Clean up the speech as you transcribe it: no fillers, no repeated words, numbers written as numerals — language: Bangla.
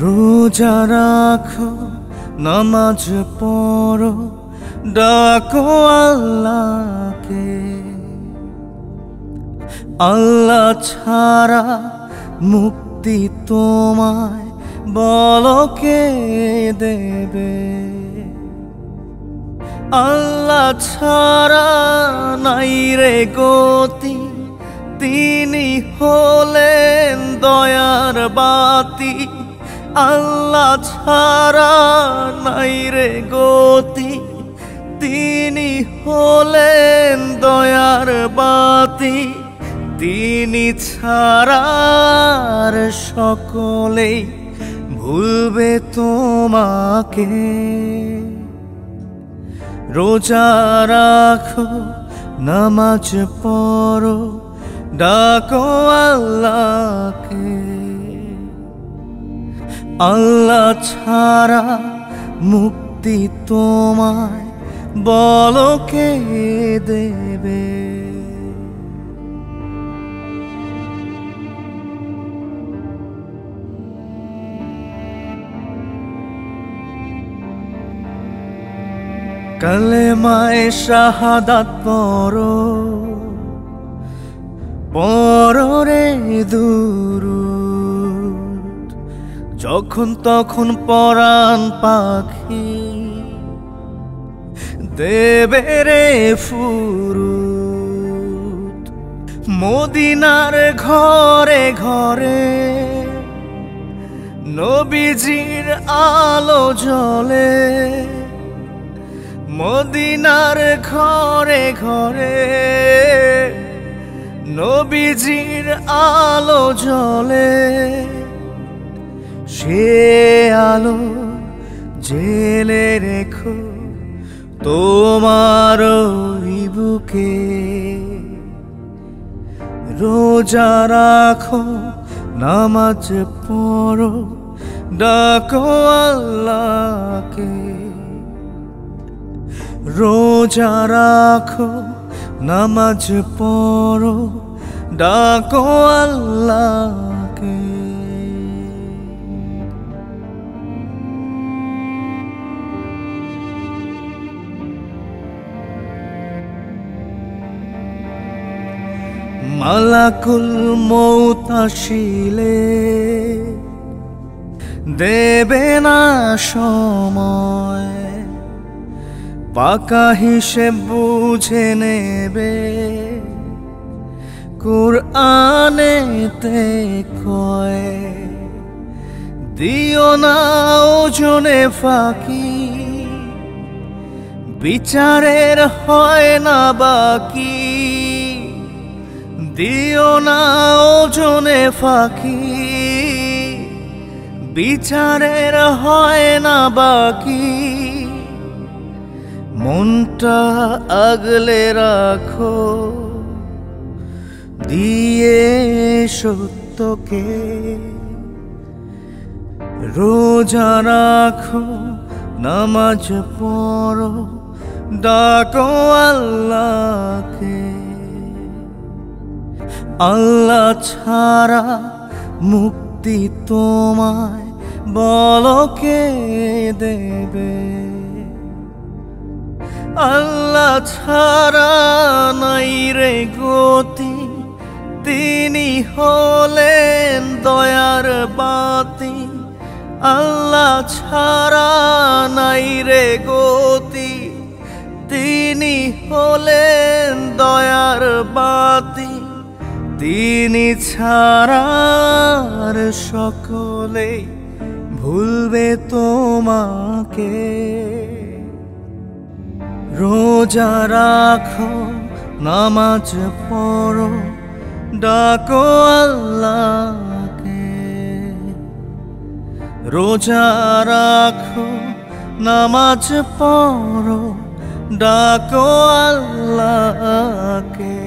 রোজা রাখো, নামাজ পড়ো, ডাকো আল্লাহকে। আল্লাহ ছাড়া মুক্তি তোমায় বলো কে দেবে? আল্লাহ ছাড়া নাই রে গতি, তিনি হলেন দয়ার বাতি। আল্লাহ ছাড়া নাই রে গতি, তিনি হলেন দয়ার বাতি। তিনি ছাড়ার সকলেই ভুলবে তোমাকে। রোজা রাখো, নামাজ পড়ো, ডাকো আল্লাহকে। আল্লাহ ছাড়া মুক্তি তোমায় বলো কে দেবে? কালেমায়ে শাহাদাত পড়ো, পড়ো রে দুরূদ। যখন তখন পরাণ পাখি দেবে রে ফুরুদ। মদিনার ঘরে ঘরে নবীজির আলো জ্বলে। মদিনার ঘরে ঘরে নবীজির আলো জ্বলে। সে আলো জেলে রেখো তোমার বুকে। রোজা রাখো, নামাজ পড়ো, ডাকো আল্লাহকে। রোজা রাখো, নামাজ পড়ো, ডাকো আল্লাহকে। মালাকুল মউত আসিলে দেবে না সময়। পাকা হিসেব বুঝে নেবে, কুরআনেতে কয়। দিও না ওজনে ফাঁকি, বিচারের হয় না বাকি। দিও না ওজনে ফাঁকি, বিচারের হয় না বাকি। মনটা আগলে রাখো, দিয়ে সত্যকে। রোজা রাখো, নামাজ পড়ো, ডাকো আল্লাহকে। আল্লাহ ছাড়া মুক্তি তোমায় বলো কে দেবে? আল্লাহ ছাড়া নাই রে গতি, তিনি হলেন দয়ার বাতি। আল্লাহ ছাড়া নাই রে গতি, তিনি হলেন দয়ার বাতি। তিনি ছাড়ার সকলে ভুলবে তোমাকে। রোজা রাখো, নামাজ পড়ো, ডাকো আল্লাহকে। রোজা রাখো, নামাজ পড়ো, ডাকো আল্লাহকে।